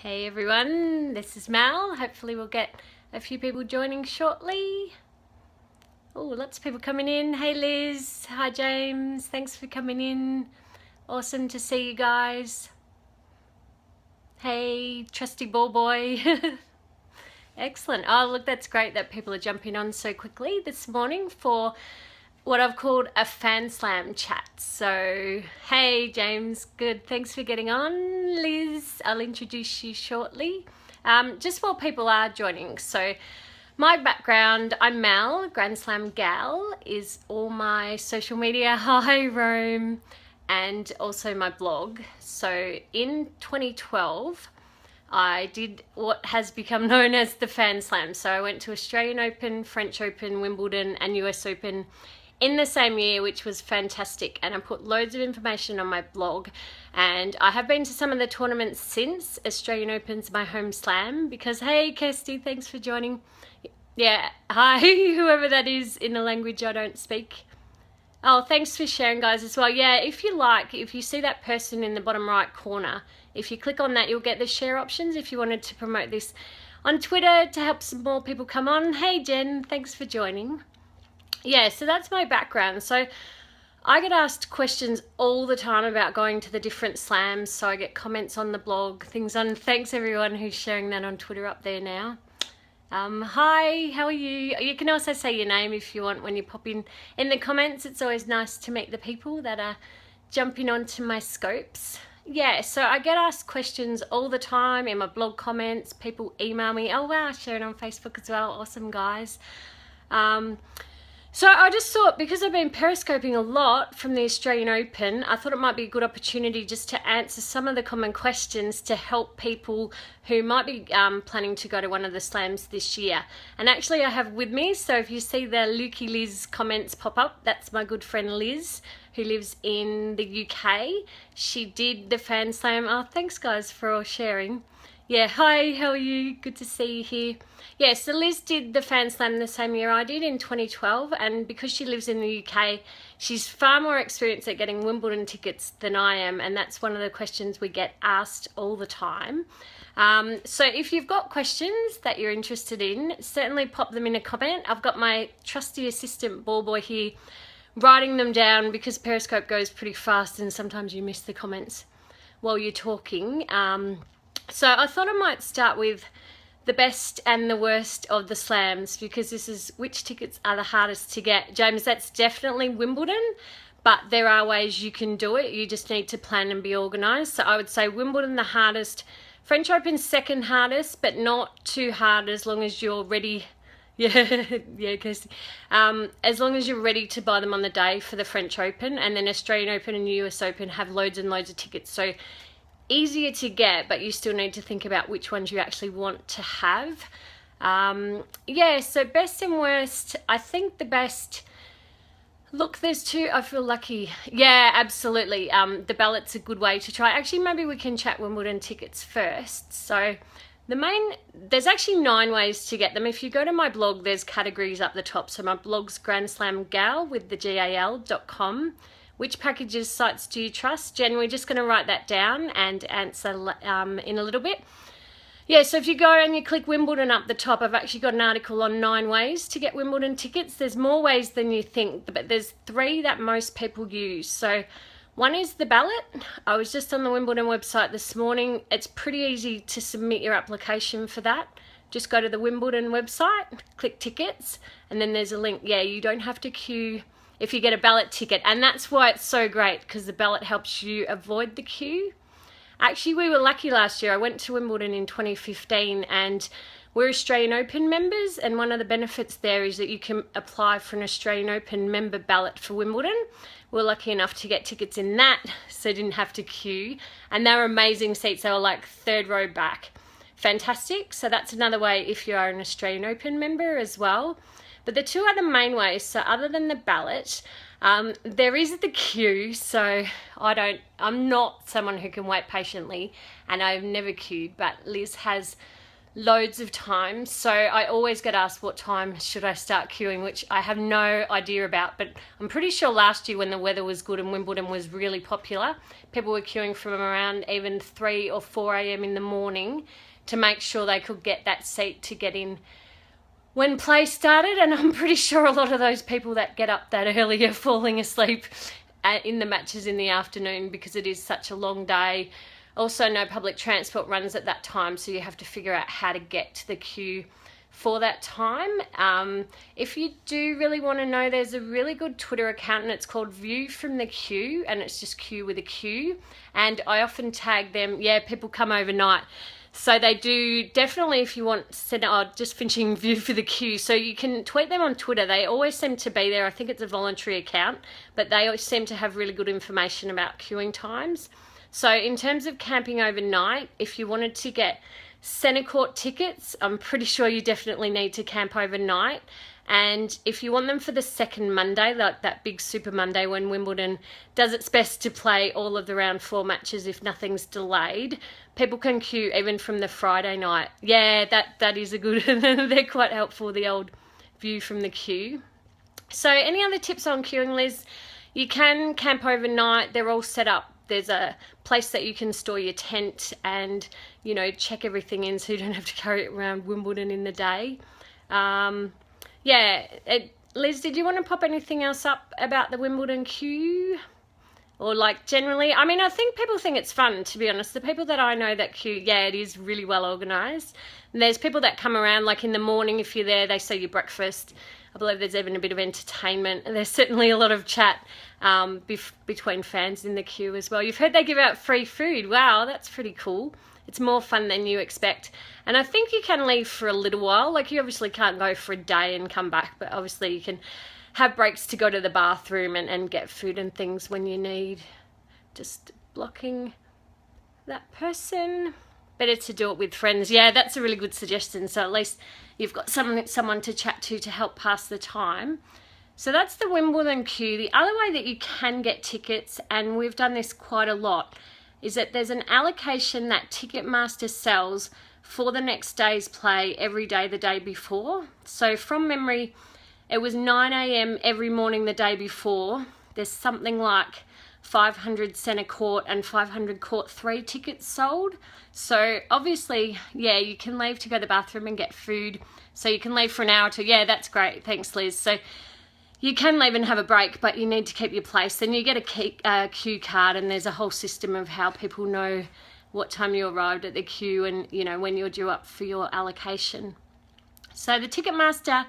Hey everyone, this is Mal. Hopefully we'll get a few people joining shortly. Oh, lots of people coming in. Hey Liz, hi James, thanks for coming in. Awesome to see you guys. Hey, trusty ball boy. Excellent. Oh, look, that's great that people are jumping on so quickly this morning for what I've called a fan slam chat. So, hey James, good. Thanks for getting on. Liz, I'll introduce you shortly. Just while people are joining. So, my background, I'm Mal, Grand Slam gal, is all my social media, hi Rome, and also my blog. So, in 2012, I did what has become known as the Fan Slam. So I went to Australian Open, French Open, Wimbledon and US Open in the same year, which was fantastic. And I put loads of information on my blog. And I have been to some of the tournaments since. Australian Open's my home slam because, hey, Kirsty, thanks for joining. Yeah, hi, whoever that is in a language I don't speak. Oh, thanks for sharing, guys, as well. Yeah, if you see that person in the bottom right corner, if you click on that, you'll get the share options if you wanted to promote this on Twitter to help some more people come on. Hey, Jen, thanks for joining. Yeah, so that's my background. So I get asked questions all the time about going to the different slams. So I get comments on the blog, things on. Thanks, everyone who's sharing that on Twitter up there now. Hi, how are you? You can also say your name if you want when you pop in the comments. It's always nice to meet the people that are jumping onto my scopes. Yeah, so I get asked questions all the time in my blog comments. People email me. Oh wow, share it on Facebook as well. Awesome, guys. So I just thought, because I've been periscoping a lot from the Australian Open, I thought it might be a good opportunity just to answer some of the common questions to help people who might be planning to go to one of the slams this year. And actually I have with me, so if you see the Lukey Liz comments pop up, that's my good friend Liz, who lives in the UK. She did the Fan Slam. Oh, thanks guys for all sharing. Yeah, hi, how are you? Good to see you here. Yeah, so Liz did the Fan Slam the same year I did in 2012, and because she lives in the UK, she's far more experienced at getting Wimbledon tickets than I am, and that's one of the questions we get asked all the time. So if you've got questions that you're interested in, certainly pop them in a comment. I've got my trusty assistant ball boy here writing them down because Periscope goes pretty fast and sometimes you miss the comments while you're talking. So I thought I might start with the best and the worst of the slams, because this is which tickets are the hardest to get. James, that's definitely Wimbledon, but there are ways you can do it. You just need to plan and be organised. So I would say Wimbledon the hardest, French Open second hardest, but not too hard as long as you're ready. Yeah, Kirsty. As long as you're ready to buy them on the day for the French Open, and then Australian Open and US Open have loads and loads of tickets. So easier to get, but you still need to think about which ones you actually want to have. Yeah, so best and worst, I think the best, look, there's two. I feel lucky. Yeah, absolutely. The ballot's a good way to try. Actually, maybe we can chat Wimbledon tickets first. So there's actually 9 ways to get them. If you go to my blog, there's categories up the top. So my blog's Grand Slam Gal with the GAL.com. Which packages sites do you trust? Jen, we're just going to write that down and answer in a little bit. Yeah, so if you go and you click Wimbledon up the top, I've actually got an article on 9 ways to get Wimbledon tickets. There's more ways than you think, but there's 3 that most people use. So one is the ballot. I was just on the Wimbledon website this morning. It's pretty easy to submit your application for that. Just go to the Wimbledon website, click tickets, and then there's a link. Yeah, you don't have to queue if you get a ballot ticket, and that's why it's so great, because the ballot helps you avoid the queue. Actually, we were lucky last year. I went to Wimbledon in 2015, and we're Australian Open members, and one of the benefits there is that you can apply for an Australian Open member ballot for Wimbledon. We're lucky enough to get tickets in that, so didn't have to queue, and they were amazing seats. They were like 3rd row back. Fantastic. So that's another way if you are an Australian Open member as well. But the 2 other main ways, so other than the ballot, there is the queue. So I'm not someone who can wait patiently, and I've never queued, but Liz has loads of times. So I always get asked what time should I start queuing, which I have no idea about, but I'm pretty sure last year when the weather was good and Wimbledon was really popular, people were queuing from around even 3 or 4 a.m. in the morning to make sure they could get that seat to get in when play started. And I'm pretty sure a lot of those people that get up that early are falling asleep in the matches in the afternoon because it is such a long day. Also, no public transport runs at that time, so you have to figure out how to get to the queue for that time. If you do really want to know, there's a really good Twitter account and it's called View from the Queue, and it's just queue with a Q. And I often tag them, yeah, people come overnight. So they do definitely, if you want, just finishing View for the Queue. So you can tweet them on Twitter. They always seem to be there. I think it's a voluntary account, but they always seem to have really good information about queuing times. So in terms of camping overnight, if you wanted to get centre court tickets, I'm pretty sure you definitely need to camp overnight. And if you want them for the second Monday, like that big Super Monday when Wimbledon does its best to play all of the round 4 matches if nothing's delayed, people can queue even from the Friday night. Yeah, that is a good, they're quite helpful, the old View from the Queue. So any other tips on queuing, Liz? You can camp overnight. They're all set up. There's a place that you can store your tent and, you know, check everything in so you don't have to carry it around Wimbledon in the day. Liz, did you want to pop anything else up about the Wimbledon queue? Or like generally? I mean, I think people think it's fun, to be honest. The people that I know that queue, yeah, it is really well organised. And there's people that come around, like in the morning, if you're there, they serve you breakfast. I believe there's even a bit of entertainment. And there's certainly a lot of chat between fans in the queue as well. You've heard they give out free food. Wow, that's pretty cool. It's more fun than you expect. And I think you can leave for a little while. Like, you obviously can't go for a day and come back, but obviously you can have breaks to go to the bathroom and get food and things when you need. Just blocking that person. Better to do it with friends. Yeah, that's a really good suggestion. So at least you've got someone to chat to help pass the time. So that's the Wimbledon queue. The other way that you can get tickets, and we've done this quite a lot, is that there's an allocation that Ticketmaster sells for the next day's play every day the day before. So from memory, it was 9 a.m. every morning the day before. There's something like 500 centre court and 500 court 3 tickets sold. So obviously, yeah, you can leave to go to the bathroom and get food. So you can leave for an hour or two. Yeah, that's great. Thanks, Liz. So you can leave and have a break, but you need to keep your place. Then you get a queue card, and there's a whole system of how people know what time you arrived at the queue and, you know, when you're due up for your allocation. So the Ticketmaster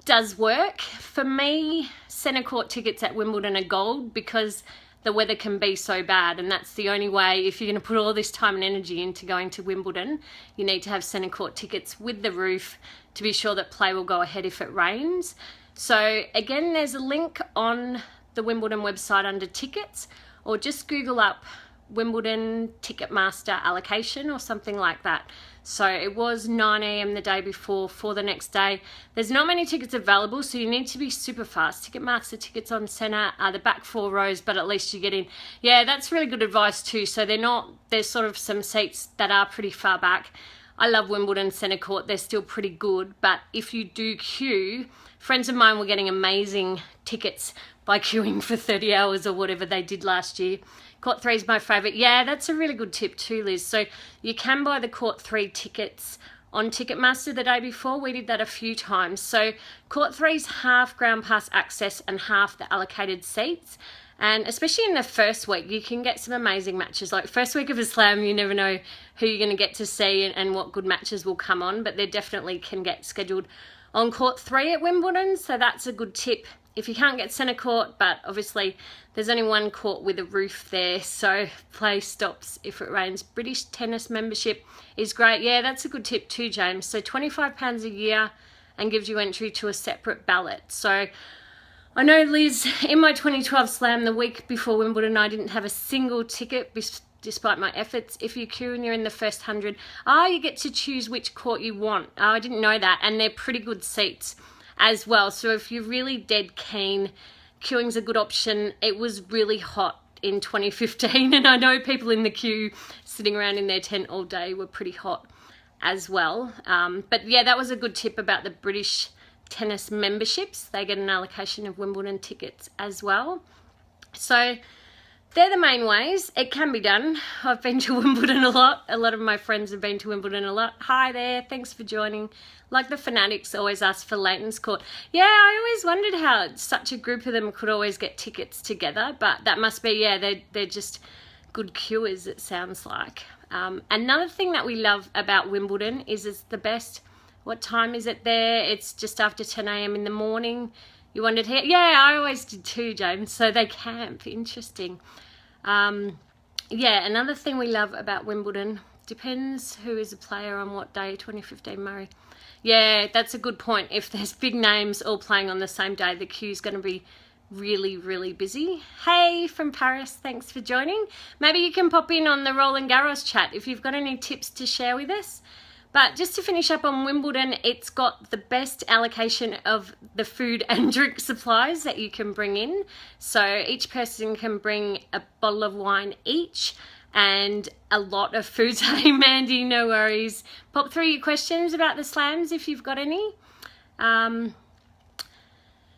does work. For me, centre court tickets at Wimbledon are gold because the weather can be so bad, and that's the only way. If you're going to put all this time and energy into going to Wimbledon, you need to have centre court tickets with the roof to be sure that play will go ahead if it rains. So again, there's a link on the Wimbledon website under tickets, or just Google up Wimbledon Ticketmaster allocation or something like that. So it was 9 a.m. the day before for the next day. There's not many tickets available, so you need to be super fast. Ticketmaster tickets on centre are the back 4 rows, but at least you get in. Yeah, that's really good advice too. So there's sort of some seats that are pretty far back. I love Wimbledon centre court. They're still pretty good, but if you do queue, friends of mine were getting amazing tickets by queuing for 30 hours or whatever they did last year. Court 3 is my favourite. Yeah, that's a really good tip too, Liz. So you can buy the Court 3 tickets on Ticketmaster the day before. We did that a few times. So Court 3's half ground pass access and half the allocated seats. And especially in the first week, you can get some amazing matches. Like first week of a slam, you never know who you're going to get to see and what good matches will come on. But they definitely can get scheduled on Court 3 at Wimbledon. So that's a good tip if you can't get centre court, but obviously there's only one court with a roof there, so play stops if it rains. British tennis membership is great. Yeah, that's a good tip too, James. So £25 a year and gives you entry to a separate ballot. So I know, Liz, in my 2012 slam, the week before Wimbledon, I didn't have a single ticket despite my efforts. If you queue and you're in the first 100, you get to choose which court you want. I didn't know that, and they're pretty good seats as well. So if you're really dead keen, queuing's a good option. It was really hot in 2015, and I know people in the queue sitting around in their tent all day were pretty hot as well. But yeah, that was a good tip about the British tennis memberships. They get an allocation of Wimbledon tickets as well. So they're the main ways. It can be done. I've been to Wimbledon a lot. A lot of my friends have been to Wimbledon a lot. Hi there, thanks for joining. Like the fanatics always ask for Leighton's Court. Yeah, I always wondered how such a group of them could always get tickets together, but that must be, yeah, they're just good queuers, it sounds like. Another thing that we love about Wimbledon is it's the best. What time is it there? It's just after 10 a.m. in the morning. You wondered how? Yeah, I always did too, James. So they camp. Interesting. Yeah, another thing we love about Wimbledon, depends who is a player on what day, 2015 Murray. Yeah, that's a good point. If there's big names all playing on the same day, the queue's going to be really, really busy. Hey, from Paris, thanks for joining. Maybe you can pop in on the Roland Garros chat if you've got any tips to share with us. But just to finish up on Wimbledon, it's got the best allocation of the food and drink supplies that you can bring in. So each person can bring a bottle of wine each and a lot of food. Hey Mandy, no worries. Pop through your questions about the slams if you've got any.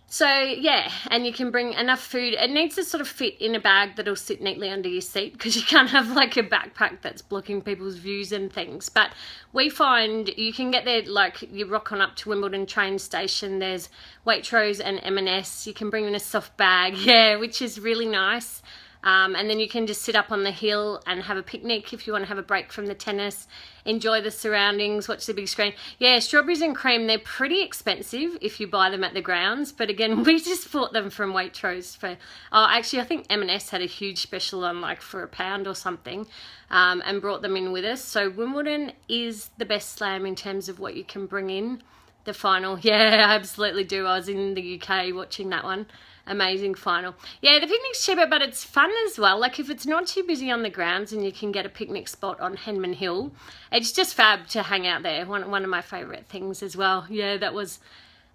So yeah, and you can bring enough food. It needs to sort of fit in a bag that'll sit neatly under your seat because you can't have like a backpack that's blocking people's views and things. But we find you can get there, like you rock on up to Wimbledon train station, there's Waitrose and M&S. You can bring in a soft bag, yeah, which is really nice. And then you can just sit up on the hill and have a picnic if you want to have a break from the tennis, enjoy the surroundings, watch the big screen. Yeah, strawberries and cream, they're pretty expensive if you buy them at the grounds. But again, we just bought them from Waitrose for, oh, actually, I think M&S had a huge special on like for £1 or something, and brought them in with us. So Wimbledon is the best slam in terms of what you can bring in. The final, yeah, I absolutely do. I was in the UK watching that one. Amazing final. Yeah, the picnic's cheaper, but it's fun as well. Like if it's not too busy on the grounds and you can get a picnic spot on Henman Hill, it's just fab to hang out there. One of my favourite things as well. Yeah, that was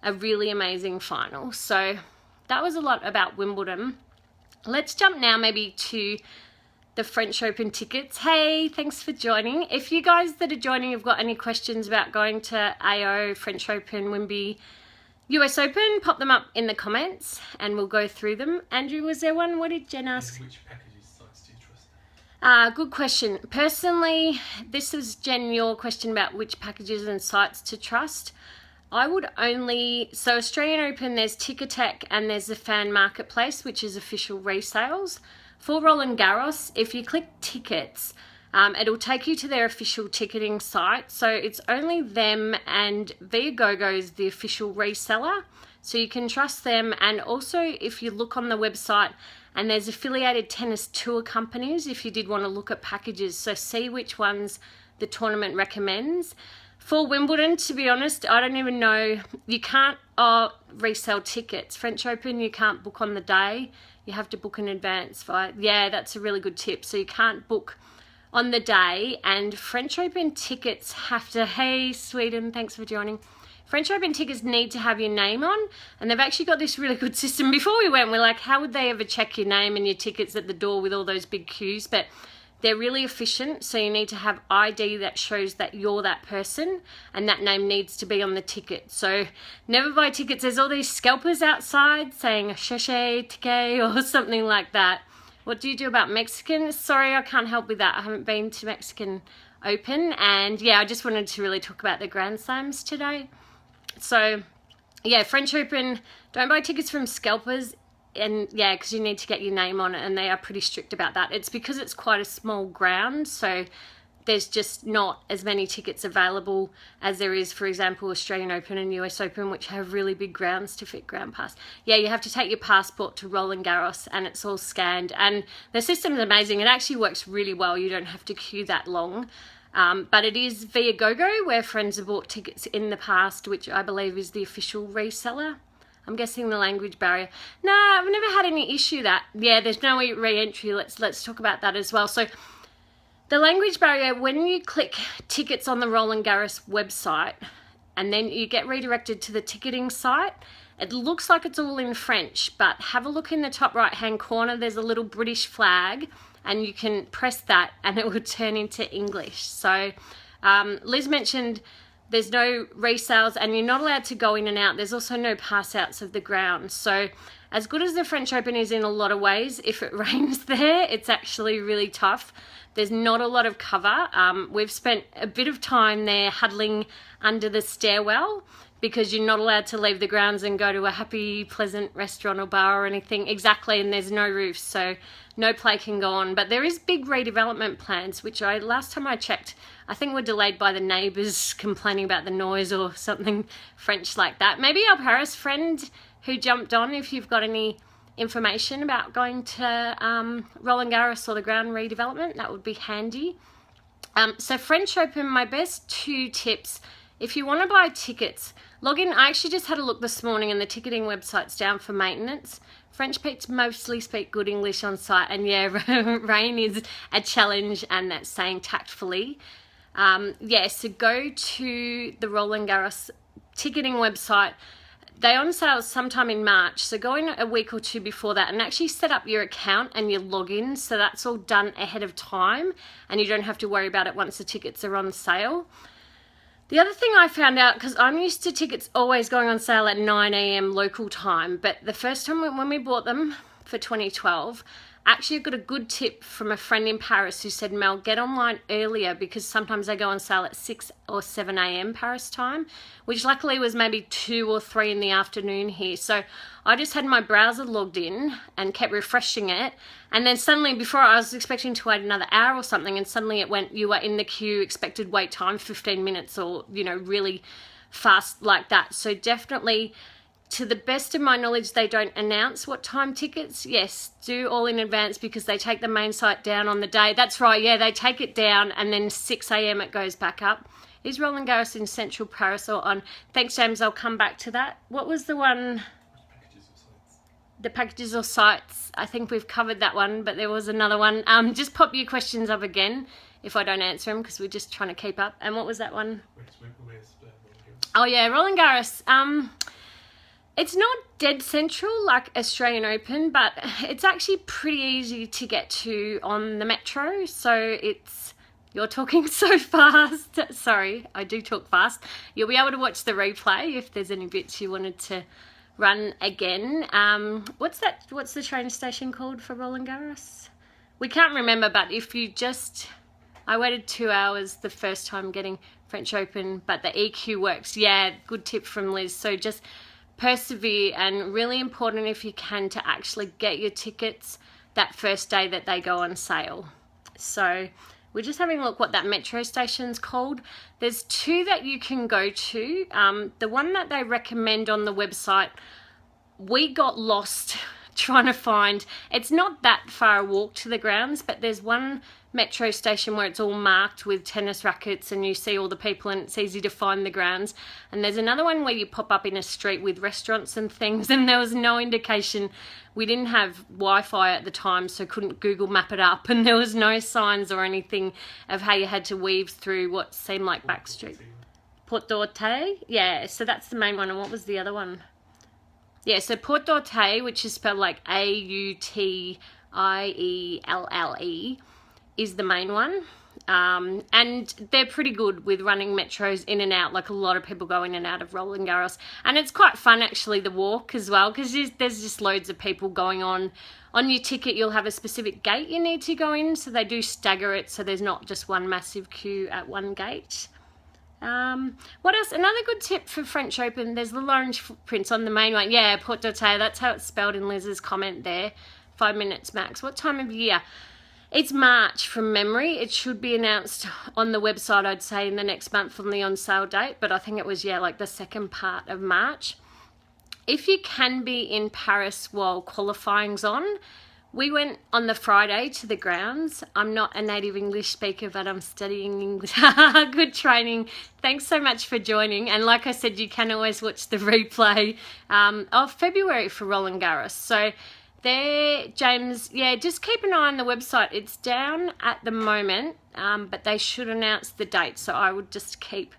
a really amazing final. So that was a lot about Wimbledon. Let's jump now maybe to the French Open tickets. Hey, thanks for joining. If you guys that are joining have got any questions about going to AO, French Open, Wimby, US Open, pop them up in the comments and we'll go through them. Andrew, was there one? What did Jen ask? Which packages sites do you trust? Good question. Personally, this was, Jen, your question about which packages and sites to trust. I would only, so Australian Open, there's Ticketek and there's the Fan Marketplace, which is official resales. For Roland Garros, if you click tickets, it'll take you to their official ticketing site. So it's only them, and Viagogo is the official reseller. So you can trust them. And also if you look on the website, and there's affiliated tennis tour companies if you did want to look at packages. So see which ones the tournament recommends. For Wimbledon, to be honest, I don't even know. You can't resell tickets. French Open, you can't book on the day. You have to book in advance. Yeah, that's a really good tip. So you can't book on the day, and French Open tickets have to, hey Sweden, thanks for joining. French Open tickets need to have your name on, and they've actually got this really good system. Before we went, we're like, how would they ever check your name and your tickets at the door with all those big queues? But they're really efficient, so you need to have ID that shows that you're that person, and that name needs to be on the ticket. So never buy tickets. There's all these scalpers outside saying cherche ticket or something like that. What do you do about Mexican? Sorry, I can't help with that. I haven't been to Mexican Open, and yeah, I just wanted to really talk about the Grand Slams today. So yeah, French Open, don't buy tickets from scalpers. And yeah, because you need to get your name on it, and they are pretty strict about that. It's because it's quite a small ground, so there's just not as many tickets available as there is, for example, Australian Open and US Open, which have really big grounds to fit ground pass. Yeah, you have to take your passport to Roland Garros, and it's all scanned, and the system's amazing. It actually works really well. You don't have to queue that long. But it is Viagogo, where friends have bought tickets in the past, which I believe is the official reseller. I'm guessing the language barrier. No, I've never had any issue that. Yeah, there's no re-entry. Let's talk about that as well. So the language barrier, when you click tickets on the Roland Garros website and then you get redirected to the ticketing site, it looks like it's all in French, but have a look in the top right hand corner. There's a little British flag and you can press that and it will turn into English. So Liz mentioned there's no resales and you're not allowed to go in and out. There's also no pass outs of the ground. So as good as the French Open is in a lot of ways, if it rains there, it's actually really tough. There's not a lot of cover. We've spent a bit of time there huddling under the stairwell because you're not allowed to leave the grounds and go to a happy, pleasant restaurant or bar or anything. Exactly, and there's no roofs, so no play can go on. But there is big redevelopment plans, which last time I checked, I think were delayed by the neighbours complaining about the noise or something French like that. Maybe our Paris friend who jumped on, if you've got any information about going to Roland Garros or the ground redevelopment, that would be handy. So French Open, my best 2 tips, if you want to buy tickets, log in. I actually just had a look this morning and the ticketing website's down for maintenance. French peeps mostly speak good English on site, and yeah, rain is a challenge, and that's saying tactfully. So go to the Roland Garros ticketing website. They're on sale sometime in March, so go in a week or 2 before that and actually set up your account and your login, so that's all done ahead of time and you don't have to worry about it once the tickets are on sale. The other thing I found out, because I'm used to tickets always going on sale at 9 a.m. local time, but the first time when we bought them for 2012, actually I got a good tip from a friend in Paris who said, Mel, get online earlier because sometimes they go on sale at 6 or 7 a.m. Paris time, which luckily was maybe 2 or 3 in the afternoon here. So I just had my browser logged in and kept refreshing it. And then suddenly, before I was expecting to wait another hour or something, and suddenly it went, you were in the queue, expected wait time 15 minutes or, really fast like that. So definitely, to the best of my knowledge, they don't announce what time tickets. Yes, do all in advance because they take the main site down on the day. That's right, yeah, they take it down and then 6 a.m. it goes back up. Is Roland Garros in Central Paris or on? Thanks, James, I'll come back to that. What was the one? The packages or sites. I think we've covered that one, but there was another one. Just pop your questions up again if I don't answer them because we're just trying to keep up. And what was that one? Oh yeah, Roland Garros. It's not dead central like Australian Open, but it's actually pretty easy to get to on the metro. So you're talking so fast. Sorry, I do talk fast. You'll be able to watch the replay if there's any bits you wanted to run again. What's the train station called for Roland Garros? We can't remember, but if you I waited 2 hours the first time getting French Open, but the EQ works. Yeah, good tip from Liz. So just persevere, and really important if you can to actually get your tickets that first day that they go on sale. So we're just having a look what that metro station's called. There's 2 that you can go to. The one that they recommend on the website, we got lost trying to find. It's not that far a walk to the grounds, but there's one metro station where it's all marked with tennis rackets and you see all the people and it's easy to find the grounds. And there's another one where you pop up in a street with restaurants and things, and there was no indication. We didn't have Wi-Fi at the time, so couldn't Google map it up, and there was no signs or anything of how you had to weave through what seemed like back street. Porte d'Orte? Yeah, so that's the main one. And what was the other one? Yeah, so Porte d'Orte, which is spelled like Autielle, is the main one. And they're pretty good with running metros in and out. Like, a lot of people go in and out of Roland Garros. And it's quite fun, actually, the walk as well, because there's just loads of people going on. On your ticket, you'll have a specific gate you need to go in, so they do stagger it, so there's not just one massive queue at one gate. What else? Another good tip for French Open, there's little orange footprints on the main one. Yeah, Porte d'Orte, that's how it's spelled in Liz's comment there. 5 minutes max. What time of year? It's March from memory. It should be announced on the website, I'd say, in the next month on the on sale date, but I think it was, like the second part of March. If you can be in Paris while qualifying's on, we went on the Friday to the grounds. I'm not a native English speaker, but I'm studying English. Good training. Thanks so much for joining. And like I said, you can always watch the replay of February for Roland Garros. So there, James, just keep an eye on the website. It's down at the moment, but they should announce the date. So I would just keep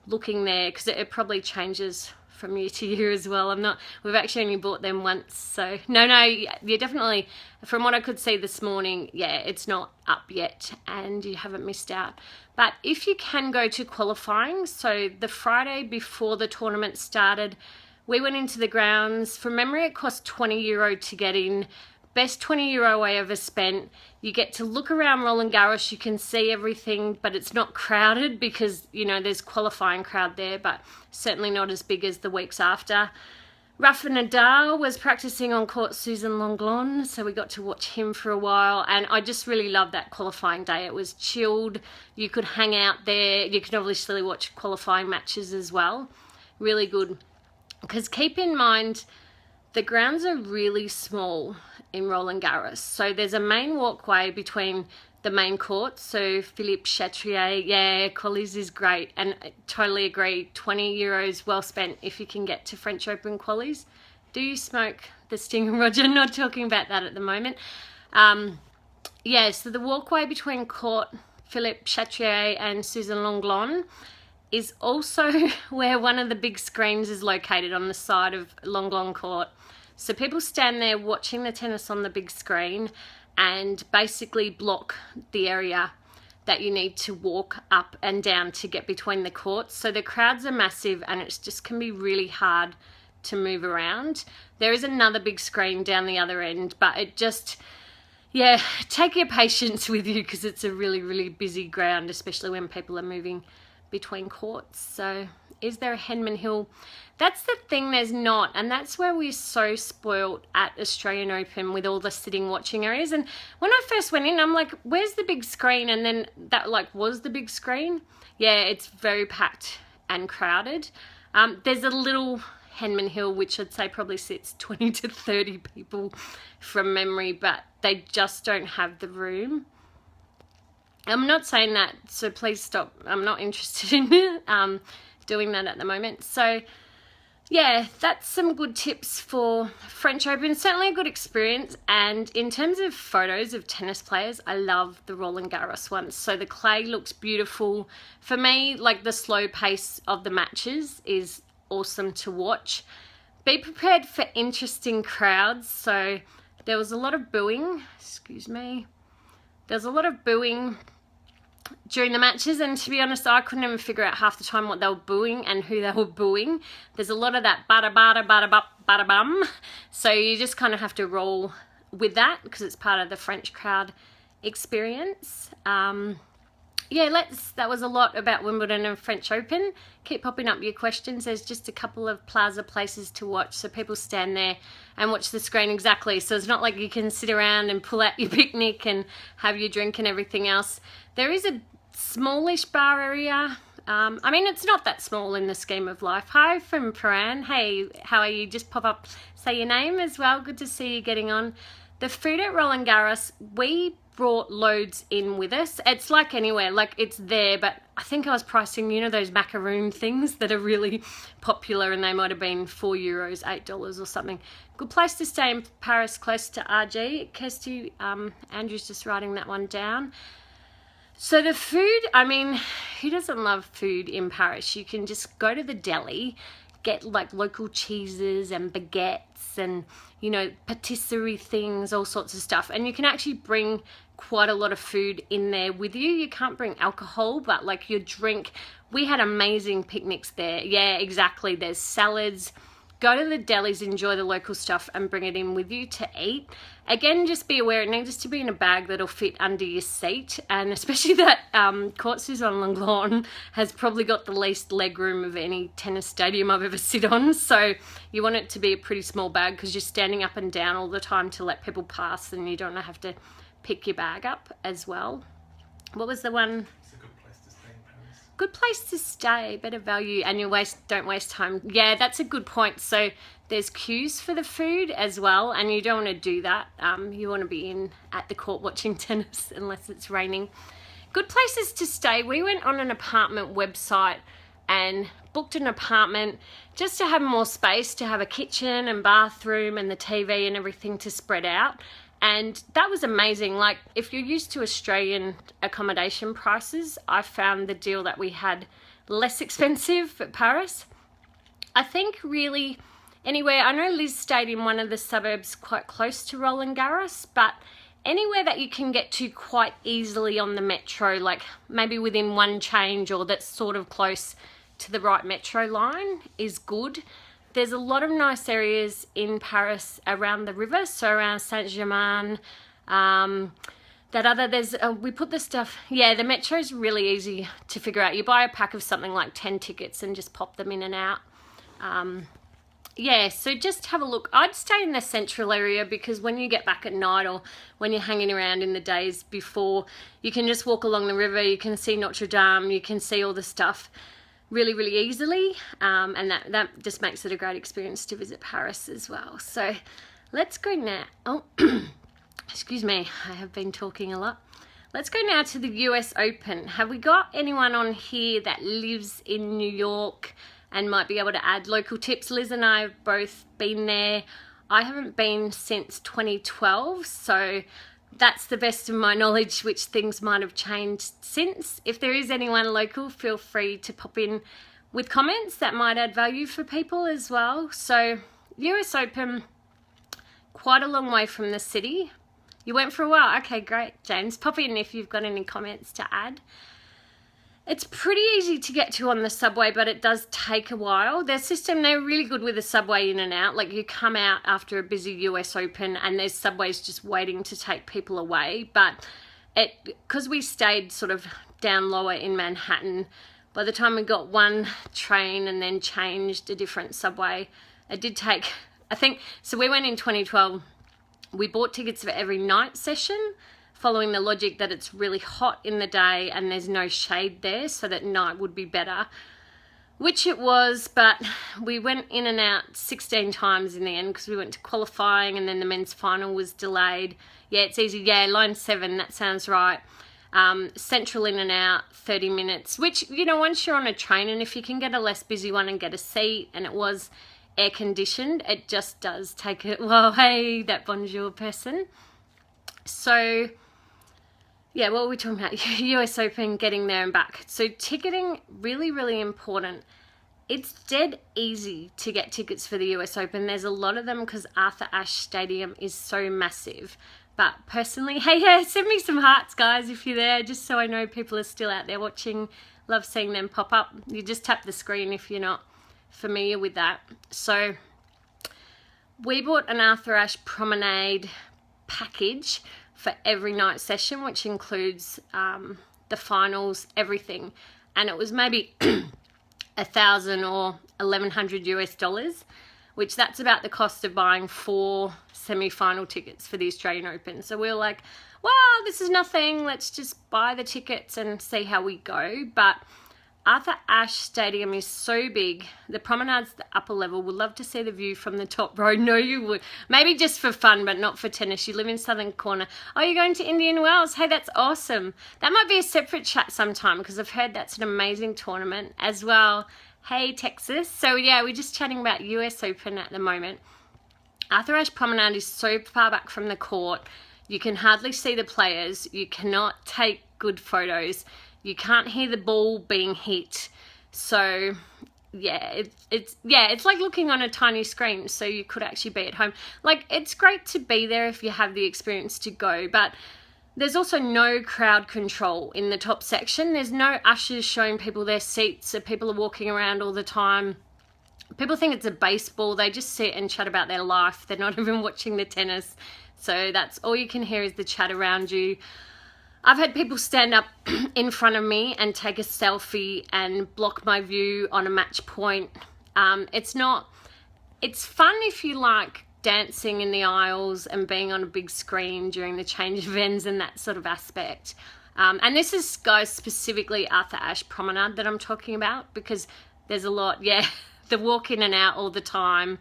looking there because it probably changes from year to year as well. We've actually only bought them once, so no, you're definitely, from what I could see this morning, yeah, it's not up yet and you haven't missed out. But if you can go to qualifying, so the Friday before the tournament started, we went into the grounds. From memory, it cost €20 to get in. Best €20 I ever spent. You get to look around Roland Garros, you can see everything, but it's not crowded because, you know, there's qualifying crowd there, but certainly not as big as the weeks after. Rafa Nadal was practicing on court Susan Longlon, so we got to watch him for a while, and I just really loved that qualifying day. It was chilled, you could hang out there, you could obviously watch qualifying matches as well. Really good. Because keep in mind, the grounds are really small in Roland Garros. So there's a main walkway between the main courts. So Philippe Chatrier, yeah, qualies is great. And I totally agree, €20 well spent if you can get to French Open qualies. Do you smoke the Sting, Roger? Not talking about that at the moment. Yeah, so the walkway between court Philippe Chatrier and Susan Longlon is also where one of the big screens is located on the side of Longlon Court. So people stand there watching the tennis on the big screen and basically block the area that you need to walk up and down to get between the courts. So the crowds are massive and it just can be really hard to move around. There is another big screen down the other end, but it just, yeah, take your patience with you because it's a really, really busy ground, especially when people are moving between courts. So is there a Henman Hill? That's the thing, there's not, and that's where we're so spoiled at Australian Open with all the sitting watching areas. And when I first went in, I'm like, where's the big screen? And then that like was the big screen. Yeah, it's very packed and crowded. There's a little Henman Hill, which I'd say probably sits 20 to 30 people from memory, but they just don't have the room. I'm not saying that, so please stop. I'm not interested in doing that at the moment. So yeah, that's some good tips for French Open. Certainly a good experience. And in terms of photos of tennis players, I love the Roland Garros ones. So the clay looks beautiful. For me, like the slow pace of the matches is awesome to watch. Be prepared for interesting crowds. So there was a lot of booing. Excuse me. There's a lot of booing during the matches, and to be honest, I couldn't even figure out half the time what they were booing and who they were booing. There's a lot of that bada bada bada bada bada bum, so you just kind of have to roll with that because it's part of the French crowd experience. Yeah, that was a lot about Wimbledon and French Open. Keep popping up your questions. There's just a couple of plaza places to watch, so people stand there and watch the screen exactly. So it's not like you can sit around and pull out your picnic and have your drink and everything else. There is a smallish bar area. I mean, it's not that small in the scheme of life. Hi from Paran. Hey, how are you? Just pop up, say your name as well. Good to see you getting on. The food at Roland Garros, we brought loads in with us. It's like anywhere, like it's there, but I think I was pricing, you know, those macaroon things that are really popular, and they might have been €4, $8 or something. Good place to stay in Paris, close to RG. Kirsty, Andrew's just writing that one down. So the food, I mean, who doesn't love food in Paris? You can just go to the deli, get like local cheeses and baguettes and, you know, patisserie things, all sorts of stuff. And you can actually bring quite a lot of food in there with you. You can't bring alcohol, but like your drink. We had amazing picnics there. Yeah, exactly. There's salads. Go to the delis, enjoy the local stuff and bring it in with you to eat. Again, just be aware it needs to be in a bag that'll fit under your seat, and especially that Court Susan Longlon has probably got the least leg room of any tennis stadium I've ever sit on, so you want it to be a pretty small bag because you're standing up and down all the time to let people pass and you don't have to pick your bag up as well. What was the one? Good place to stay, better value, and you don't waste time. Yeah, that's a good point. So there's queues for the food as well, and you don't want to do that. You want to be in at the court watching tennis unless it's raining. Good places to stay. We went on an apartment website and booked an apartment just to have more space, to have a kitchen and bathroom and the TV and everything to spread out. And that was amazing. Like, if you're used to Australian accommodation prices, I found the deal that we had less expensive at Paris. I think really anywhere, I know Liz stayed in one of the suburbs quite close to Roland Garros, but anywhere that you can get to quite easily on the metro, like maybe within one change or that's sort of close to the right metro line is good. There's a lot of nice areas in Paris around the river, so around Saint-Germain, we put the stuff, the metro's really easy to figure out. You buy a pack of something like 10 tickets and just pop them in and out. So just have a look. I'd stay in the central area because when you get back at night or when you're hanging around in the days before, you can just walk along the river, you can see Notre Dame, you can see all the stuff really, really easily. And that just makes it a great experience to visit Paris as well. So let's go now. Oh, excuse me, I have been talking a lot. Let's go now to the US Open. Have we got anyone on here that lives in New York and might be able to add local tips? Liz and I have both been there. I haven't been since 2012, so that's the best of my knowledge, which things might have changed since. If there is anyone local, feel free to pop in with comments that might add value for people as well. So US Open, quite a long way from the city. You went for a while. Okay, great, James. Pop in if you've got any comments to add. It's pretty easy to get to on the subway, but it does take a while. Their system, they're really good with the subway in and out. Like you come out after a busy US Open and there's subways just waiting to take people away. But because we stayed sort of down lower in Manhattan, by the time we got one train and then changed a different subway, it did take, I think, so we went in 2012. We bought tickets for every night session, following the logic that it's really hot in the day and there's no shade there, so that night would be better, which it was, but we went in and out 16 times in the end because we went to qualifying and then the men's final was delayed. Yeah, it's easy. Yeah, line 7, that sounds right. Central in and out, 30 minutes, which, you know, once you're on a train and if you can get a less busy one and get a seat, and it was air conditioned, it just does take it. Well, hey, that bonjour person. So yeah, what were we talking about? US Open, getting there and back. So ticketing, really, really important. It's dead easy to get tickets for the US Open. There's a lot of them because Arthur Ashe Stadium is so massive. But personally, hey, yeah, send me some hearts, guys, if you're there, just so I know people are still out there watching. Love seeing them pop up. You just tap the screen if you're not familiar with that. So we bought an Arthur Ashe promenade package for every night session, which includes the finals, everything, and it was maybe $1,000 or $1,100 US, which that's about the cost of buying 4 semi-final tickets for the Australian Open. So we were like, wow, this is nothing, let's just buy the tickets and see how we go. But Arthur Ashe Stadium is so big. The promenade's the upper level. Would love to see the view from the top row. No, you would. Maybe just for fun, but not for tennis. You live in Southern Corner. Oh, you're going to Indian Wells. Hey, that's awesome. That might be a separate chat sometime because I've heard that's an amazing tournament as well. Hey, Texas. So yeah, we're just chatting about US Open at the moment. Arthur Ashe Promenade is so far back from the court. You can hardly see the players. You cannot take good photos. You can't hear the ball being hit. So yeah, it's like looking on a tiny screen, so you could actually be at home. Like, it's great to be there if you have the experience to go, but there's also no crowd control in the top section. There's no ushers showing people their seats, so people are walking around all the time. People think it's a baseball. They just sit and chat about their life. They're not even watching the tennis. So that's all you can hear is the chat around you. I've had people stand up in front of me and take a selfie and block my view on a match point. It's fun if you like dancing in the aisles and being on a big screen during the change of ends and that sort of aspect. And this is, guys, specifically Arthur Ashe Promenade that I'm talking about, because there's a lot, the walk in and out all the time,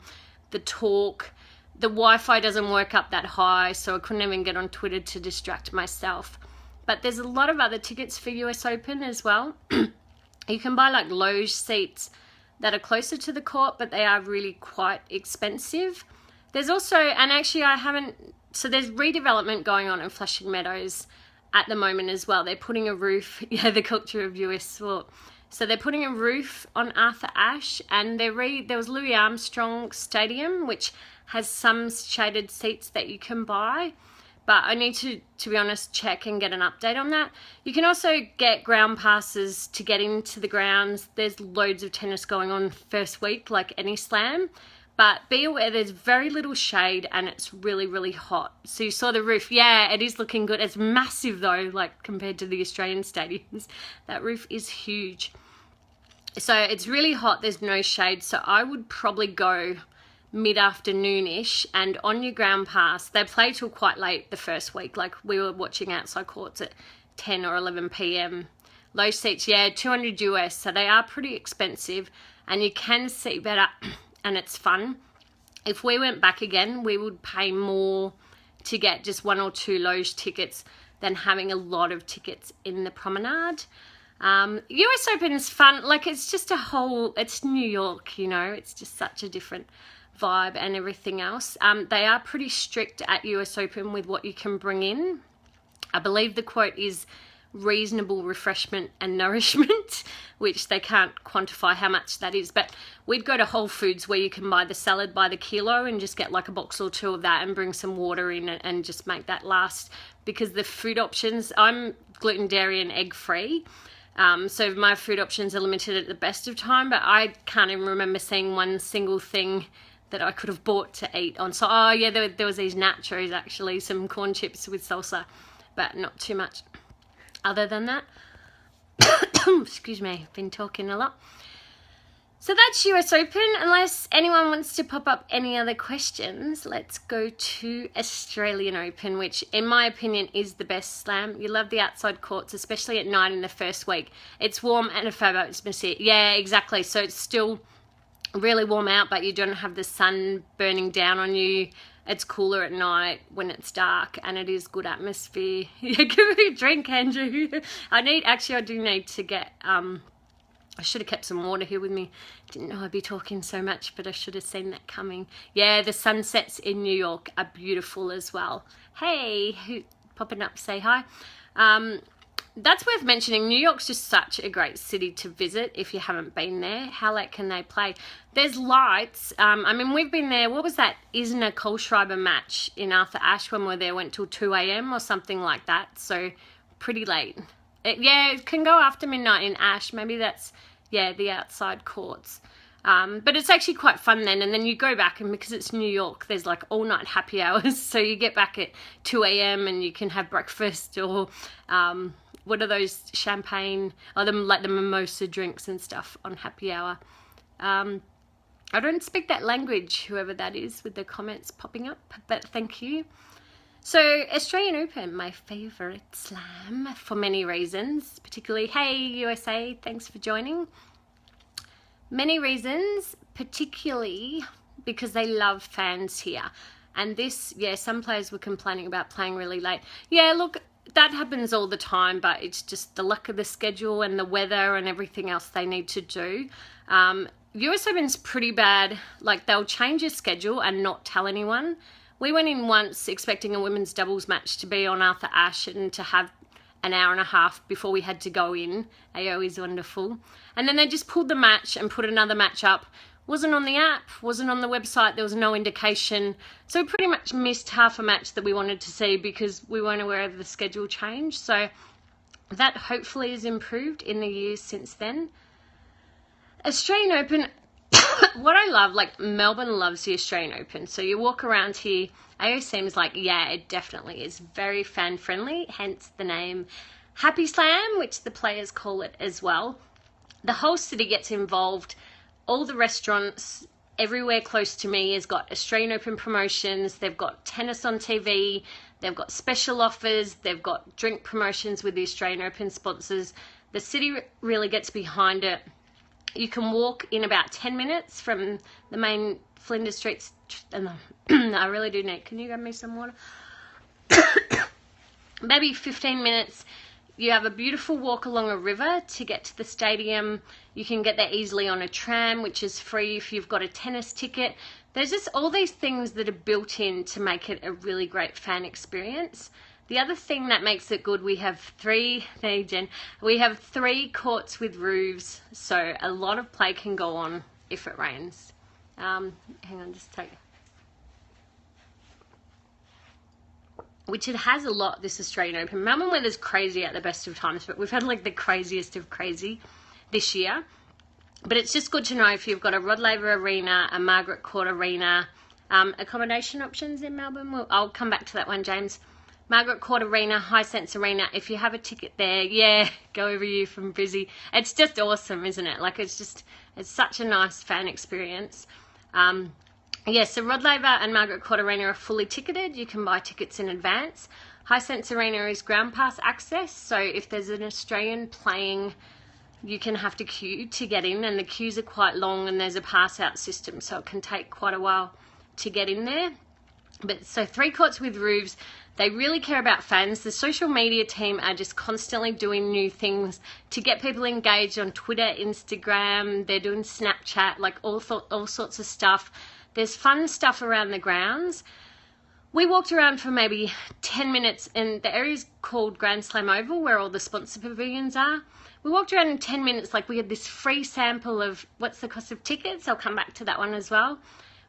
the talk, the Wi-Fi doesn't work up that high, so I couldn't even get on Twitter to distract myself. But there's a lot of other tickets for US Open as well. You can buy like loge seats that are closer to the court, but they are really quite expensive. There's also, and actually so there's redevelopment going on in Flushing Meadows at the moment as well. They're putting a roof, the culture of US sport. So they're putting a roof on Arthur Ashe, and there was Louis Armstrong Stadium, which has some shaded seats that you can buy. But I need to be honest, check and get an update on that. You can also get ground passes to get into the grounds. There's loads of tennis going on first week, like any slam. But be aware there's very little shade and it's really, really hot. So you saw the roof. Yeah, it is looking good. It's massive though, like compared to the Australian stadiums. That roof is huge. So it's really hot. There's no shade. So I would probably go mid-afternoon-ish, and on your ground pass, they play till quite late the first week. Like we were watching outside courts at 10 or 11 p.m. Low seats, yeah, 200 US, so they are pretty expensive, and you can see better, and it's fun. If we went back again, we would pay more to get just 1 or 2 loge tickets than having a lot of tickets in the promenade. US Open is fun. Like, it's just it's New York, you know, it's just such a different vibe and everything else. They are pretty strict at US Open with what you can bring in. I believe the quote is reasonable refreshment and nourishment, which they can't quantify how much that is. But we'd go to Whole Foods where you can buy the salad by the kilo and just get like a box or 2 of that and bring some water in it and just make that last, because the food options, I'm gluten, dairy and egg free. So my food options are limited at the best of time, but I can't even remember seeing one single thing that I could have bought to eat on. So, oh yeah, there was these nachos actually, some corn chips with salsa, but not too much other than that. Excuse me, I've been talking a lot. So that's US Open. Unless anyone wants to pop up any other questions, let's go to Australian Open, which in my opinion is the best slam. You love the outside courts, especially at night in the first week. It's warm and a fab atmosphere. Yeah, exactly. So it's still really warm out, but you don't have the sun burning down on you. It's cooler at night when it's dark, and it is good atmosphere. Yeah, give me a drink, Andrew. I do need to get I should have kept some water here with me. Didn't know I'd be talking so much, but I should have seen that coming. Yeah, the sunsets in New York are beautiful as well. Hey, who popping up, say hi. That's worth mentioning. New York's just such a great city to visit if you haven't been there. How late can they play? There's lights. I mean, we've been there. What was that Isner Kohlschreiber match in Arthur Ashe when we were there? Went till 2 a.m. or something like that. So pretty late. It can go after midnight in Ashe. Maybe that's, yeah, the outside courts. But it's actually quite fun then. And then you go back, and because it's New York, there's like all night happy hours. So you get back at 2 a.m. and you can have breakfast or what are those champagne, or like the mimosa drinks and stuff on happy hour. I don't speak that language, whoever that is with the comments popping up, but thank you. So Australian Open, my favourite slam for many reasons, particularly, hey USA, thanks for joining. Many reasons, particularly because they love fans here. And this, yeah, some players were complaining about playing really late. Yeah, look, that happens all the time, but it's just the luck of the schedule and the weather and everything else they need to do. US Open's pretty bad. Like, they'll change your schedule and not tell anyone. We went in once expecting a women's doubles match to be on Arthur Ashe and to have an hour and a half before we had to go in. AO is wonderful. And then they just pulled the match and put another match up. Wasn't on the app, wasn't on the website, there was no indication. So we pretty much missed half a match that we wanted to see because we weren't aware of the schedule change. So that hopefully has improved in the years since then. Australian Open, what I love, like Melbourne loves the Australian Open. So you walk around here, AO seems like, yeah, it definitely is very fan friendly, hence the name Happy Slam, which the players call it as well. The whole city gets involved. All the restaurants everywhere close to me has got Australian Open promotions. They've got tennis on TV. They've got special offers. They've got drink promotions with the Australian Open sponsors. The city really gets behind it. You can walk in about 10 minutes from the main Flinders Streets. I really do need. Can you grab me some water? Maybe 15 minutes. You have a beautiful walk along a river to get to the stadium. You can get there easily on a tram, which is free if you've got a tennis ticket. There's just all these things that are built in to make it a really great fan experience. The other thing that makes it good, we have three courts with roofs, so a lot of play can go on if it rains. Hang on, just take. Which it has a lot, this Australian Open. Melbourne weather's crazy at the best of times, but we've had like the craziest of crazy this year. But it's just good to know if you've got a Rod Laver Arena, a Margaret Court Arena, accommodation options in Melbourne. I'll come back to that one, James. Margaret Court Arena, Hisense Arena. If you have a ticket there, yeah, go over you from Brizzy. It's just awesome, isn't it? Like it's such a nice fan experience. Yes, so Rod Laver and Margaret Court Arena are fully ticketed. You can buy tickets in advance. Hisense Arena is ground pass access, so if there's an Australian playing, you can have to queue to get in, and the queues are quite long, and there's a pass out system, so it can take quite a while to get in there. But so 3 courts with roofs. They really care about fans. The social media team are just constantly doing new things to get people engaged on Twitter, Instagram. They're doing Snapchat, like all sorts of stuff. There's fun stuff around the grounds. We walked around for maybe 10 minutes, and the area's called Grand Slam Oval, where all the sponsor pavilions are. We walked around in 10 minutes, like we had this free sample of what's the cost of tickets. I'll come back to that one as well.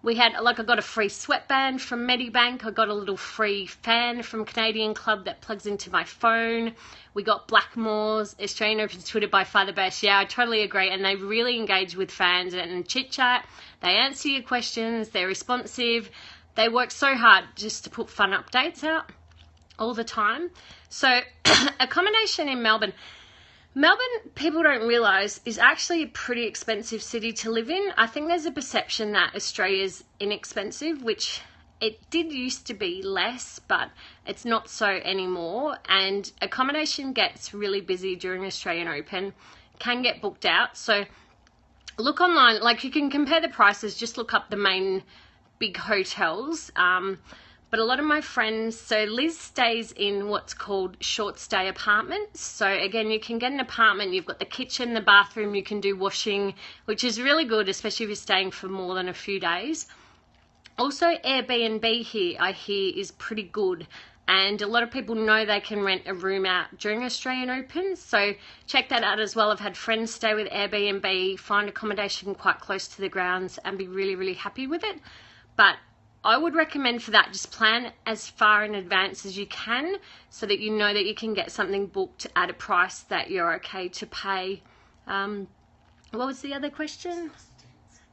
We had, like, I got a free sweatband from Medibank. I got a little free fan from Canadian Club that plugs into my phone. We got Blackmore's Australian Open Twitter by far the best. Yeah, I totally agree. And they really engage with fans and chit-chat. They answer your questions. They're responsive. They work so hard just to put fun updates out all the time. So accommodation in Melbourne. Melbourne, people don't realise, is actually a pretty expensive city to live in. I think there's a perception that Australia's inexpensive, which it did used to be less, but it's not so anymore. And accommodation gets really busy during Australian Open, can get booked out. So look online, like you can compare the prices, just look up the main big hotels. But a lot of my friends, so Liz stays in what's called short stay apartments. So again, you can get an apartment, you've got the kitchen, the bathroom, you can do washing, which is really good, especially if you're staying for more than a few days. Also, Airbnb here, I hear, is pretty good. And a lot of people know they can rent a room out during Australian Open. So check that out as well. I've had friends stay with Airbnb, find accommodation quite close to the grounds and be really, really happy with it. But I would recommend for that, just plan as far in advance as you can so that you know that you can get something booked at a price that you're okay to pay. What was the other question?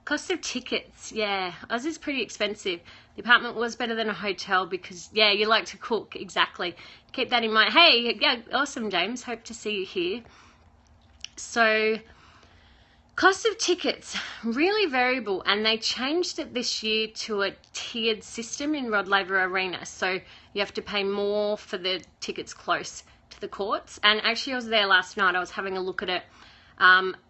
Cost of tickets. Yeah, Oz is pretty expensive. The apartment was better than a hotel because, yeah, you like to cook. Exactly. Keep that in mind. Hey, yeah, awesome, James. Hope to see you here. So cost of tickets, really variable, and they changed it this year to a tiered system in Rod Laver Arena. So you have to pay more for the tickets close to the courts. And actually I was there last night, I was having a look at it.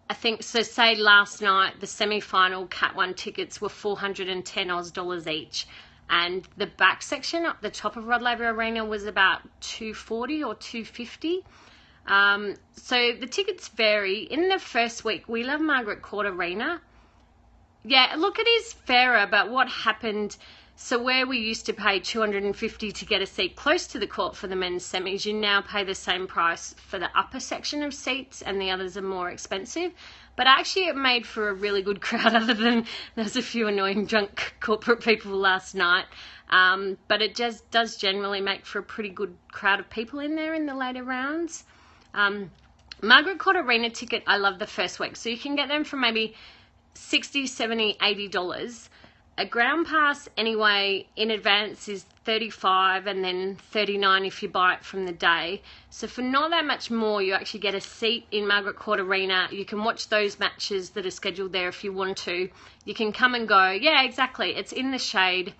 I think, so say last night, the semi-final Cat 1 tickets were 410 Aus dollars each. And the back section up the top of Rod Laver Arena was about 240 or 250. So the tickets vary. In the first week, we love Margaret Court Arena. Yeah, look, it is fairer, but what happened, so where we used to pay $250 to get a seat close to the court for the men's semis, you now pay the same price for the upper section of seats, and the others are more expensive. But actually it made for a really good crowd, other than there's a few annoying drunk corporate people last night. But it just does generally make for a pretty good crowd of people in there in the later rounds. Margaret Court Arena ticket, I love the first week. So you can get them for maybe $60, $70, $80. A ground pass anyway in advance is $35 and then $39 if you buy it from the day. So for not that much more, you actually get a seat in Margaret Court Arena. You can watch those matches that are scheduled there if you want to. You can come and go. Yeah, exactly. It's in the shade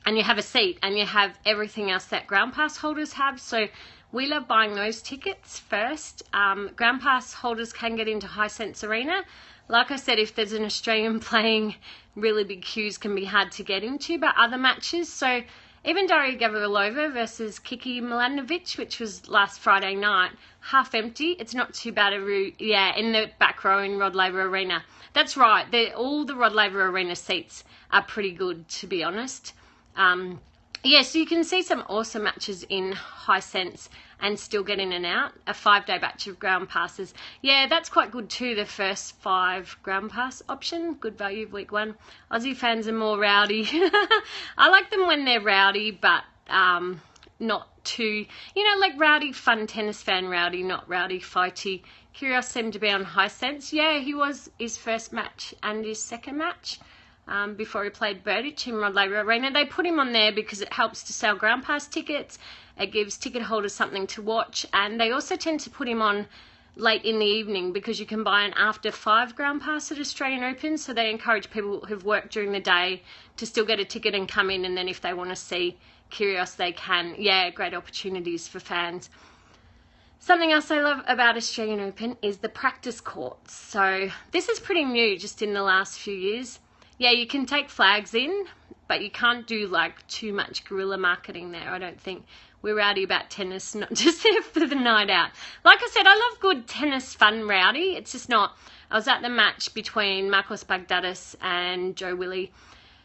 and you have a seat and you have everything else that ground pass holders have. So we love buying those tickets first. Ground pass holders can get into Hisense Arena. Like I said, if there's an Australian playing, really big queues can be hard to get into, but other matches, so even Daria Gavrilova versus Kiki Mladenovic, which was last Friday night, half empty. It's not too bad in the back row in Rod Laver Arena. That's right, all the Rod Laver Arena seats are pretty good, to be honest. Yeah, so you can see some awesome matches in Hisense and still get in and out. A 5-day batch of ground passes. Yeah, that's quite good too, the first 5 ground pass option. Good value week 1. Aussie fans are more rowdy. I like them when they're rowdy, but not too, like rowdy, fun tennis fan rowdy, not rowdy, fighty. Kyrgios seemed to be on Hisense. Yeah, he was his first match and his second match. Before he played Burditch in Rod Laver Arena. They put him on there because it helps to sell ground pass tickets. It gives ticket holders something to watch. And they also tend to put him on late in the evening because you can buy an after 5 ground pass at Australian Open. So they encourage people who've worked during the day to still get a ticket and come in. And then if they want to see Kyrgios, they can. Yeah, great opportunities for fans. Something else I love about Australian Open is the practice courts. So this is pretty new just in the last few years. Yeah, you can take flags in, but you can't do like too much guerrilla marketing there, I don't think. We're rowdy about tennis, not just there for the night out. Like I said, I love good tennis fun rowdy. It's just not. I was at the match between Marcos Bagdatis and Joe Willie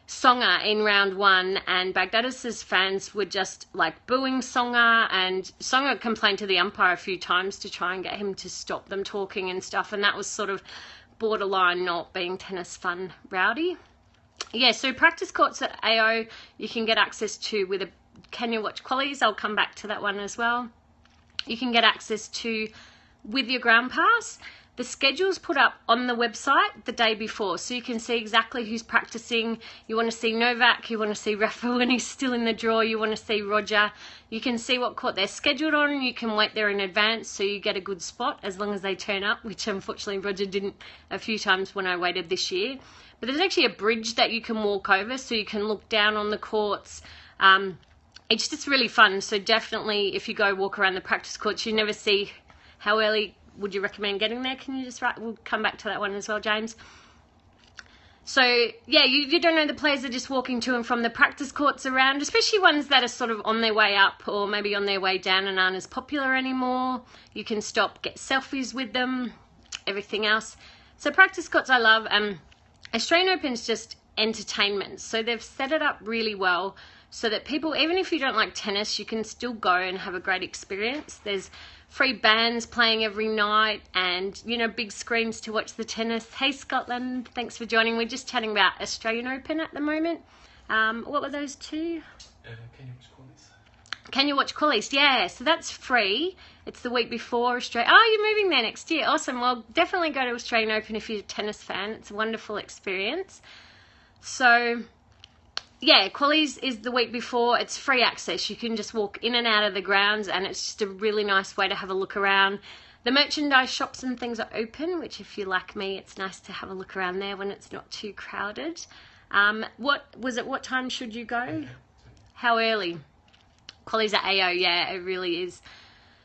Songa in round 1, and Bagdatis' fans were just like booing Songa, and Songa complained to the umpire a few times to try and get him to stop them talking and stuff, and that was sort of borderline not being tennis fun rowdy. Yeah, so practice courts at AO you can get access to with a Can You Watch Qualies. I'll come back to that one as well. You can get access to with your ground pass. The schedule's put up on the website the day before, so you can see exactly who's practicing. You want to see Novak, you want to see Rafa when he's still in the draw, you want to see Roger. You can see what court they're scheduled on. You can wait there in advance so you get a good spot as long as they turn up, which unfortunately Roger didn't a few times when I waited this year. But there's actually a bridge that you can walk over so you can look down on the courts. It's just really fun, so definitely if you go walk around the practice courts, you never see how early would you recommend getting there? Can you just write? We'll come back to that one as well, James. So, yeah, you don't know the players are just walking to and from the practice courts around, especially ones that are sort of on their way up or maybe on their way down and aren't as popular anymore. You can stop, get selfies with them, everything else. So practice courts I love. Australian Open's just entertainment. So they've set it up really well so that people, even if you don't like tennis, you can still go and have a great experience. There's free bands playing every night and, big screens to watch the tennis. Hey, Scotland, thanks for joining. We're just chatting about Australian Open at the moment. What were those two? Can You Watch Qualies? Can You Watch Qualies? Yeah, so that's free. It's the week before Australia. Oh, you're moving there next year. Awesome. Well, definitely go to Australian Open if you're a tennis fan. It's a wonderful experience. So, yeah, Qualies is the week before. It's free access. You can just walk in and out of the grounds, and it's just a really nice way to have a look around. The merchandise shops and things are open, which if you like me, it's nice to have a look around there when it's not too crowded. What time should you go? How early? Qualies at AO, yeah, it really is.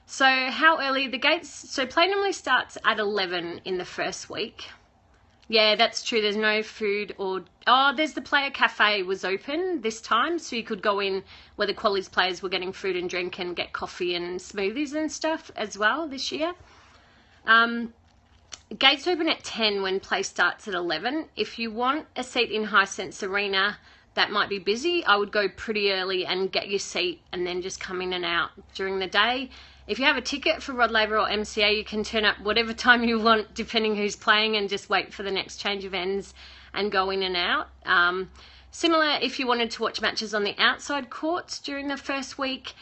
So how early? The gates, so play normally starts at 11 in the first week. Yeah, that's true. There's no food there's the player cafe was open this time, so you could go in where the Qualies players were getting food and drink and get coffee and smoothies and stuff as well this year. Gates open at 10 when play starts at 11. If you want a seat in Hisense Arena that might be busy, I would go pretty early and get your seat and then just come in and out during the day. If you have a ticket for Rod Laver or MCA, you can turn up whatever time you want, depending who's playing, and just wait for the next change of ends and go in and out. Similar, if you wanted to watch matches on the outside courts during the first week,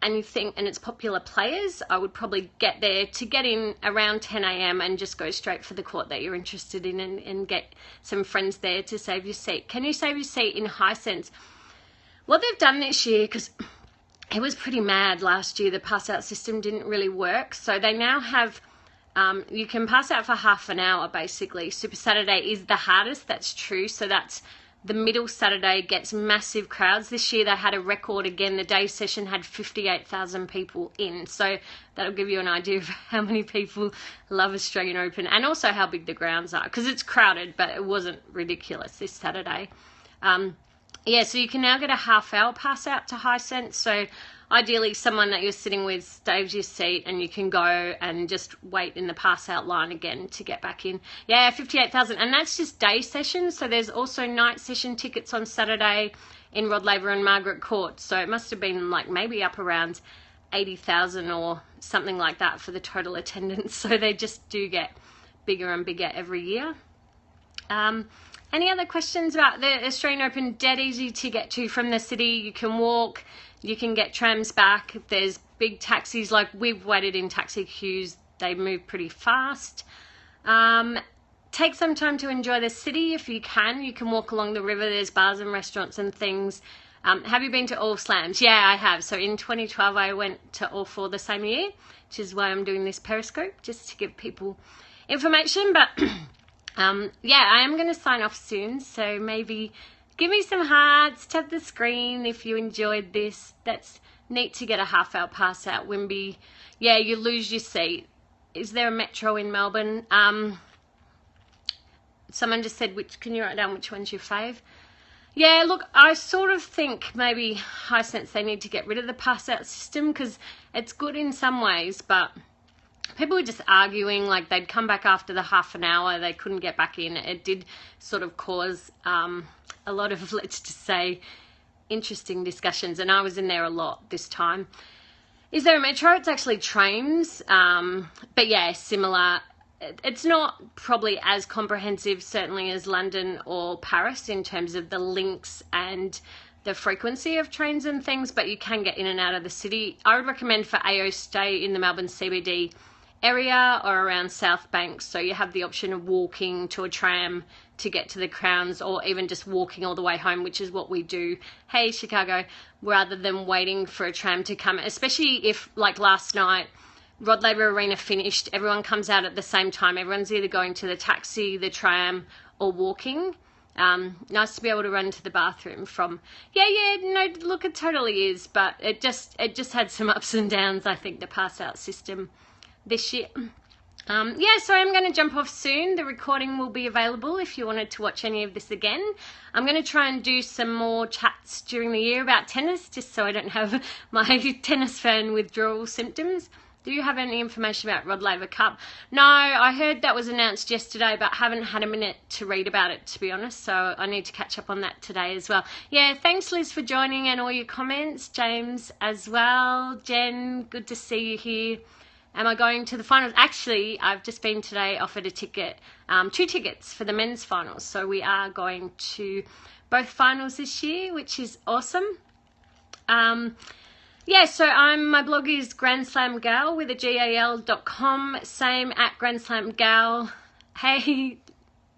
and it's popular players, I would probably get in around 10 a.m. and just go straight for the court that you're interested in and get some friends there to save your seat. Can you save your seat in Hisense? What they've done this year, because it was pretty mad last year, the pass out system didn't really work. So they now have, you can pass out for half an hour basically. Super Saturday is the hardest, that's true. So that's the middle Saturday gets massive crowds. This year they had a record again. The day session had 58,000 people in. So that'll give you an idea of how many people love Australian Open and also how big the grounds are, because it's crowded, but it wasn't ridiculous this Saturday. Yeah, so you can now get a half-hour pass out to Hisense. So ideally someone that you're sitting with saves your seat and you can go and just wait in the pass-out line again to get back in. Yeah, 58,000. And that's just day sessions. So there's also night session tickets on Saturday. in Rod Laver and Margaret Court. So it must have been like maybe up around 80,000 or something like that for the total attendance. So they just do get bigger and bigger every year. Any other questions about the Australian Open? Dead easy to get to from the city. You can walk, you can get trams back. There's big taxis, like we've waited in taxi queues. They move pretty fast. Take some time to enjoy the city if you can. You can walk along the river. There's bars and restaurants and things. Have you been to all slams? Yeah, I have. So in 2012, I went to all 4 the same year, which is why I'm doing this Periscope, just to give people information. But yeah, I am going to sign off soon. So maybe give me some hearts, tap the screen if you enjoyed this. That's neat to get a half-hour pass out Wimby. Yeah, you lose your seat. Is there a metro in Melbourne? Someone just said, can you write down which one's your fave? Yeah, look, I sort of think maybe Hisense, they need to get rid of the pass-out system because it's good in some ways, but people were just arguing, like they'd come back after the half an hour, they couldn't get back in. It did sort of cause a lot of, let's just say, interesting discussions, and I was in there a lot this time. Is there a metro? It's actually trains, but yeah, similar. It's not probably as comprehensive, certainly, as London or Paris in terms of the links and the frequency of trains and things, but you can get in and out of the city. I would recommend for AO stay in the Melbourne CBD area or around South Bank, so you have the option of walking to a tram to get to the Crowns, or even just walking all the way home, which is what we do, hey Chicago, rather than waiting for a tram to come, especially if, like last night, Rod Laver Arena finished, everyone comes out at the same time. Everyone's either going to the taxi, the tram, or walking. Nice to be able to run to the bathroom from, no, look, it totally is, but it just had some ups and downs, I think, the pass out system this year. Yeah, so I'm going to jump off soon. The recording will be available if you wanted to watch any of this again. I'm going to try and do some more chats during the year about tennis, just so I don't have my tennis fan withdrawal symptoms. Do you have any information about Rod Laver Cup? No, I heard that was announced yesterday, but haven't had a minute to read about it, to be honest, so I need to catch up on that today as well. Yeah, thanks Liz for joining and all your comments. James as well. Jen, good to see you here. Am I going to the finals? Actually, I've just been today offered a ticket, 2 tickets for the men's finals, so we are going to both finals this year, which is awesome. Yeah, so my blog is grandslamgal with a GAL.com, same at grandslamgal. Hey,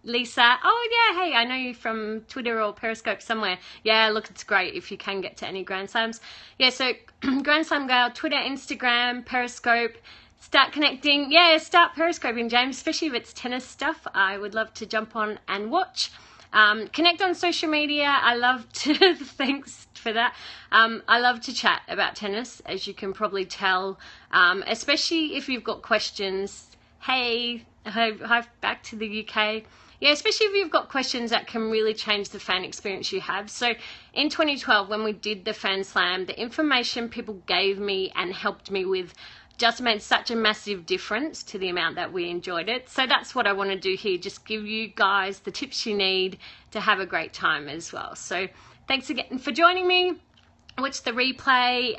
Lisa. Oh, yeah, hey, I know you from Twitter or Periscope somewhere. Yeah, look, it's great if you can get to any Grand Slams. Yeah, so Grand Slam Gal, Twitter, Instagram, Periscope. Start connecting. Yeah, start Periscoping, James, especially if it's tennis stuff. I would love to jump on and watch. Connect on social media. I love to, thanks for that. I love to chat about tennis, as you can probably tell, especially if you've got questions. Hey, hi back to the UK. Yeah, especially if you've got questions that can really change the fan experience you have. So in 2012, when we did the Fan Slam, the information people gave me and helped me with just made such a massive difference to the amount that we enjoyed it. So that's what I want to do here, just give you guys the tips you need to have a great time as well. So thanks again for joining me. Watch the replay,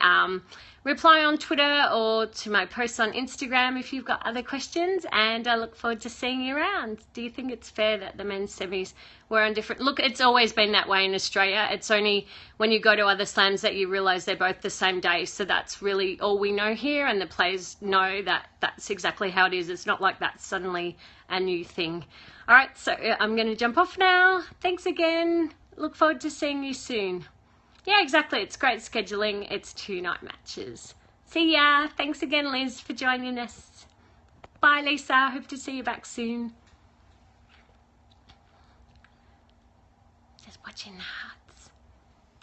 reply on Twitter or to my posts on Instagram if you've got other questions, and I look forward to seeing you around. Do you think it's fair that the men's semis were on different... Look, it's always been that way in Australia. It's only when you go to other slams that you realise they're both the same day. So that's really all we know here, and the players know that that's exactly how it is. It's not like that's suddenly a new thing. All right, so I'm going to jump off now. Thanks again. Look forward to seeing you soon. Yeah, exactly. It's great scheduling. It's 2 night matches. See ya. Thanks again, Liz, for joining us. Bye, Lisa. Hope to see you back soon. Just watching the hearts.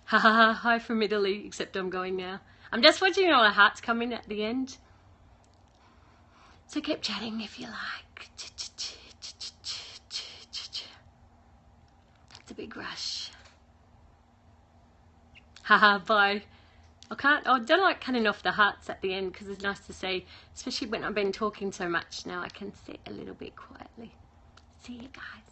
Ha ha ha. Hi from Italy, except I'm going now. I'm just watching all the hearts come in at the end. So keep chatting if you like. It's a big rush. Haha, bye. I don't like cutting off the hearts at the end because it's nice to see, especially when I've been talking so much. Now I can sit a little bit quietly. See you guys.